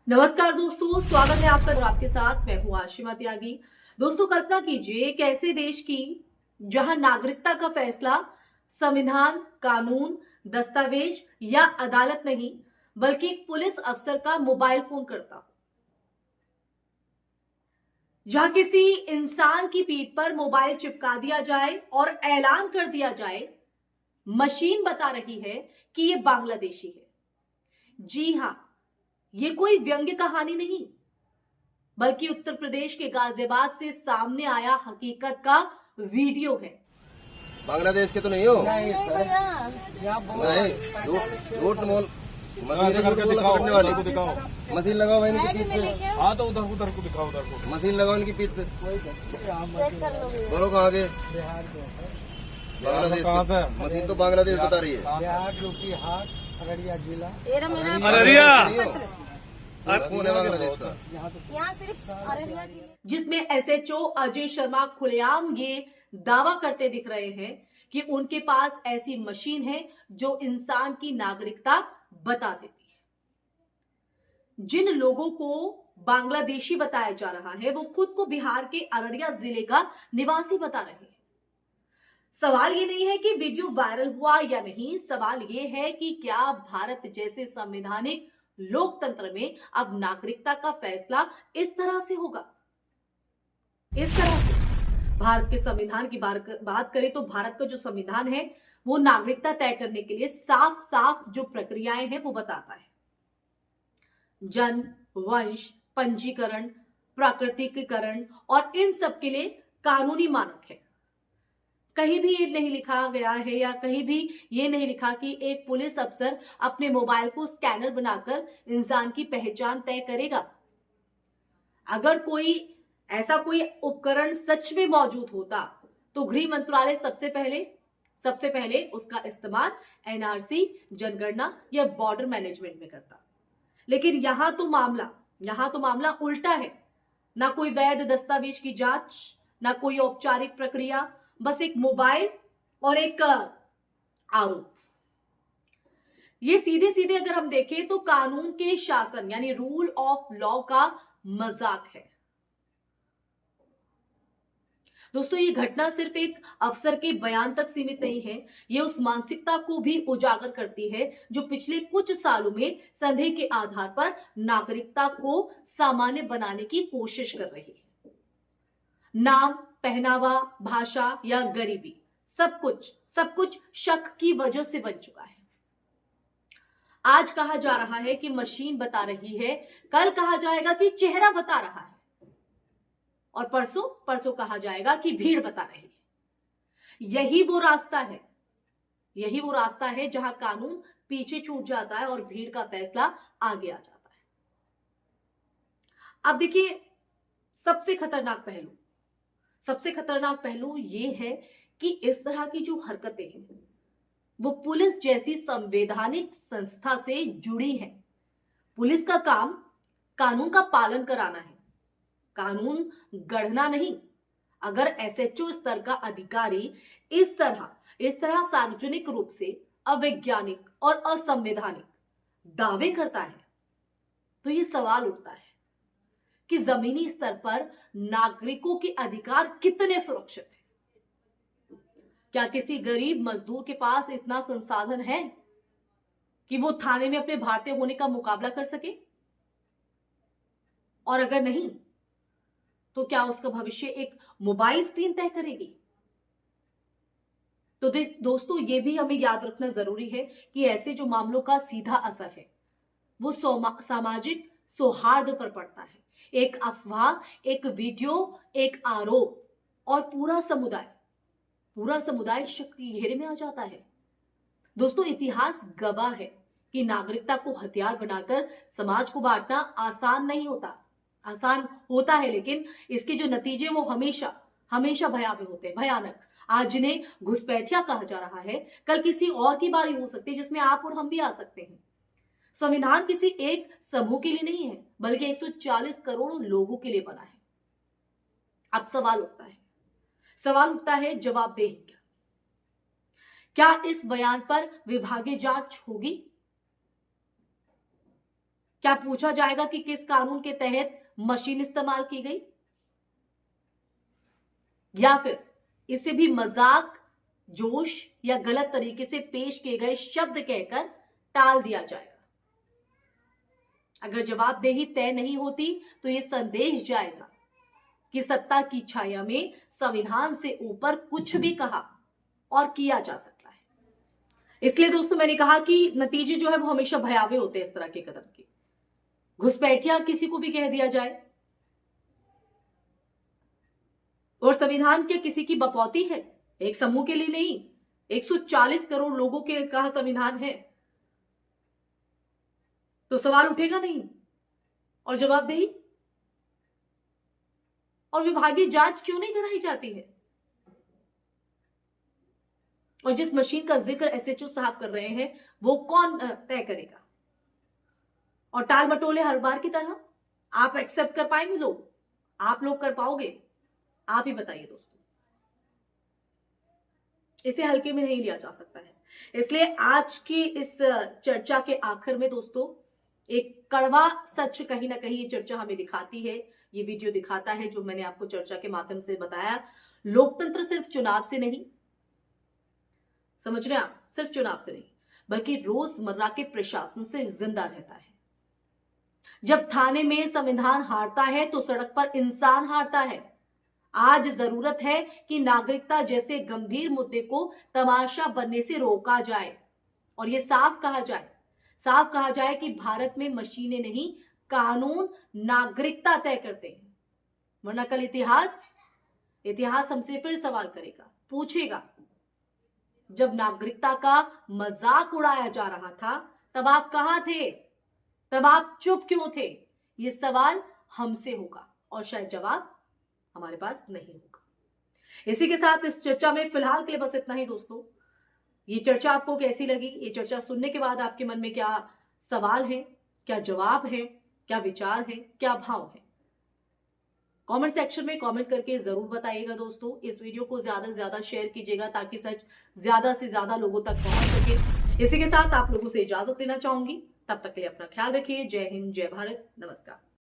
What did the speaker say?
नमस्कार दोस्तों, स्वागत है आपका और आपके साथ मैं हूं आशिमा त्यागी। दोस्तों, कल्पना कीजिए एक ऐसे देश की जहां नागरिकता का फैसला संविधान, कानून, दस्तावेज या अदालत नहीं बल्कि एक पुलिस अफसर का मोबाइल फोन करता हो। जहां किसी इंसान की पीठ पर मोबाइल चिपका दिया जाए और ऐलान कर दिया जाए, मशीन बता रही है कि ये बांग्लादेशी है। जी हां, ये कोई व्यंग्य कहानी नहीं बल्कि उत्तर प्रदेश के गाजियाबाद से सामने आया हकीकत का वीडियो है। बांग्लादेश के तो नहीं हो? नहीं भैया, नहीं, झूठ मोल मशीन से करके झूठ बोलना दिखाओ, पकड़ने वाली। उधर को दिखाओ। मशीन लगाओ भाई इनकी है भी पीठ पे। मिले क्या? हाँ तो उधर उधर को दिखाओ, उधर को। मशीन लगाओ इनकी पीठ पे। चेक कर लो भैया। बोलो कहाँ के? बिहार के बांग्लादेश कहाँ के। से? मशीन तो बांग्लादेश बता रही है। बिहार, यूपी, हाट, अररिया जिला। मेरा अररिया। कौन है बांग्लादेश का? यहाँ सिर्फ अररिया जिले। जिसमें एसएचओ अजय शर्मा खुलेआम ये दावा करते दिख रहे हैं कि उनके पास ऐसी मशीन है जो इंसान की नागरिकता बता देती है। जिन लोगों को बांग्लादेशी बताया जा रहा है वो खुद को बिहार के अररिया जिले का निवासी बता रहे हैं। सवाल ये नहीं है कि वीडियो वायरल हुआ या नहीं, सवाल ये है कि क्या भारत जैसे संवैधानिक लोकतंत्र में अब नागरिकता का फैसला इस तरह से होगा। इस तरह से भारत के संविधान की बात करें तो भारत का जो संविधान है वो नागरिकता तय करने के लिए साफ साफ जो प्रक्रियाएं हैं वो बताता है। जन्म, वंश, पंजीकरण, प्राकृतिकीकरण और इन सब के लिए कानूनी मानक है। कहीं भी ये नहीं लिखा गया है या कहीं भी ये नहीं लिखा कि एक पुलिस अफसर अपने मोबाइल को स्कैनर बनाकर इंसान की पहचान तय करेगा। अगर कोई ऐसा कोई उपकरण सच में मौजूद होता तो गृह मंत्रालय सबसे पहले उसका इस्तेमाल एनआरसी, जनगणना या बॉर्डर मैनेजमेंट में करता। लेकिन यहां तो मामला उल्टा है। ना कोई वैध दस्तावेज की जांच, ना कोई औपचारिक प्रक्रिया, बस एक मोबाइल और एक आरोप। ये सीधे सीधे अगर हम देखें तो कानून के शासन यानी रूल ऑफ लॉ का मजाक है। दोस्तों, ये घटना सिर्फ एक अफसर के बयान तक सीमित नहीं है, ये उस मानसिकता को भी उजागर करती है जो पिछले कुछ सालों में संदेह के आधार पर नागरिकता को सामान्य बनाने की कोशिश कर रही है। नाम, पहनावा, भाषा या गरीबी, सब कुछ शक की वजह से बन चुका है। आज कहा जा रहा है कि मशीन बता रही है, कल कहा जाएगा कि चेहरा बता रहा है और परसों कहा जाएगा कि भीड़ बता रही है। यही वो रास्ता है जहां कानून पीछे छूट जाता है और भीड़ का फैसला आगे आ जाता है। अब देखिए, सबसे खतरनाक पहलू ये है कि इस तरह की जो हरकतें हैं वो पुलिस जैसी संवैधानिक संस्था से जुड़ी हैं। पुलिस का काम कानून का पालन कराना है, कानून गढ़ना नहीं। अगर एसएचओ स्तर का अधिकारी इस तरह सार्वजनिक रूप से अवैज्ञानिक और असंवैधानिक दावे करता है तो यह सवाल उठता है कि जमीनी स्तर पर नागरिकों के अधिकार कितने सुरक्षित हैं। क्या किसी गरीब मजदूर के पास इतना संसाधन है कि वो थाने में अपने भारतीय होने का मुकाबला कर सके? और अगर नहीं तो क्या उसका भविष्य एक मोबाइल स्क्रीन तय करेगी? तो दोस्तों, ये भी हमें याद रखना जरूरी है कि ऐसे जो मामलों का सीधा असर है वो सामाजिक सौहार्द पर पड़ता है। एक अफवाह, एक वीडियो, एक आरोप और पूरा समुदाय शक के घेरे में आ जाता है। दोस्तों, इतिहास गवाह है कि नागरिकता को हथियार बनाकर समाज को बांटना आसान होता है, लेकिन इसके जो नतीजे वो हमेशा भयानक। आज जिन्हें घुसपैठिया कहा जा रहा है, कल किसी और की बारी हो सकती है जिसमें आप और हम भी आ सकते हैं। संविधान किसी एक समूह के लिए नहीं है बल्कि 140 करोड़ लोगों के लिए बना है। अब सवाल उठता है जवाबदेही। क्या इस बयान पर विभागीय जांच होगी? क्या पूछा जाएगा कि किस कानून के तहत मशीन इस्तेमाल की गई, या फिर इसे भी मजाक, जोश या गलत तरीके से पेश किए गए शब्द कहकर टाल दिया जाएगा? अगर जवाबदेही तय नहीं होती तो यह संदेश जाएगा कि सत्ता की छाया में संविधान से ऊपर कुछ भी कहा और किया जा सकता है। इसलिए दोस्तों मैंने कहा कि नतीजे जो है वो हमेशा भयावह होते हैं इस तरह के कदम के। घुसपैठिया किसी को भी कह दिया जाए और संविधान क्या किसी की बपौती है? एक समूह के लिए नहीं, 140 करोड़ लोगों के का संविधान है, तो सवाल उठेगा नहीं? और जवाबदेही और विभागीय जांच क्यों नहीं कराई जाती है? और जिस मशीन का जिक्र एसएचओ साहब कर रहे हैं वो कौन तय करेगा? और टाल मटोले हर बार की तरह आप एक्सेप्ट कर पाएंगे? लोग, आप लोग कर पाओगे? आप ही बताइए दोस्तों। इसे हल्के में नहीं लिया जा सकता है। इसलिए आज की इस चर्चा के आखिर में दोस्तों एक कड़वा सच कहीं ना कहीं ये चर्चा हमें दिखाती है, ये वीडियो दिखाता है जो मैंने आपको चर्चा के माध्यम से बताया। लोकतंत्र सिर्फ चुनाव से नहीं, समझ रहे हैं आप, सिर्फ चुनाव से नहीं बल्कि रोजमर्रा के प्रशासन से जिंदा रहता है। जब थाने में संविधान हारता है तो सड़क पर इंसान हारता है। आज जरूरत है कि नागरिकता जैसे गंभीर मुद्दे को तमाशा बनने से रोका जाए और यह साफ कहा जाए कि भारत में मशीनें नहीं, कानून नागरिकता तय करते हैं। वरना कल इतिहास हमसे फिर सवाल करेगा, पूछेगा, जब नागरिकता का मजाक उड़ाया जा रहा था तब आप कहां थे? तब आप चुप क्यों थे? ये सवाल हमसे होगा और शायद जवाब हमारे पास नहीं होगा। इसी के साथ इस चर्चा में फिलहाल के लिए बस इतना ही दोस्तों। ये चर्चा आपको कैसी लगी? ये चर्चा सुनने के बाद आपके मन में क्या सवाल है, क्या जवाब है, क्या विचार है, क्या भाव है? कमेंट सेक्शन में कमेंट करके जरूर बताइएगा दोस्तों। इस वीडियो को ज्यादा से ज्यादा शेयर कीजिएगा ताकि सच ज्यादा से ज्यादा लोगों तक पहुंच सके। इसी के साथ आप लोगों से इजाजत लेना चाहूंगी। तब तक के लिए अपना ख्याल रखिए। जय हिंद, जय भारत, नमस्कार।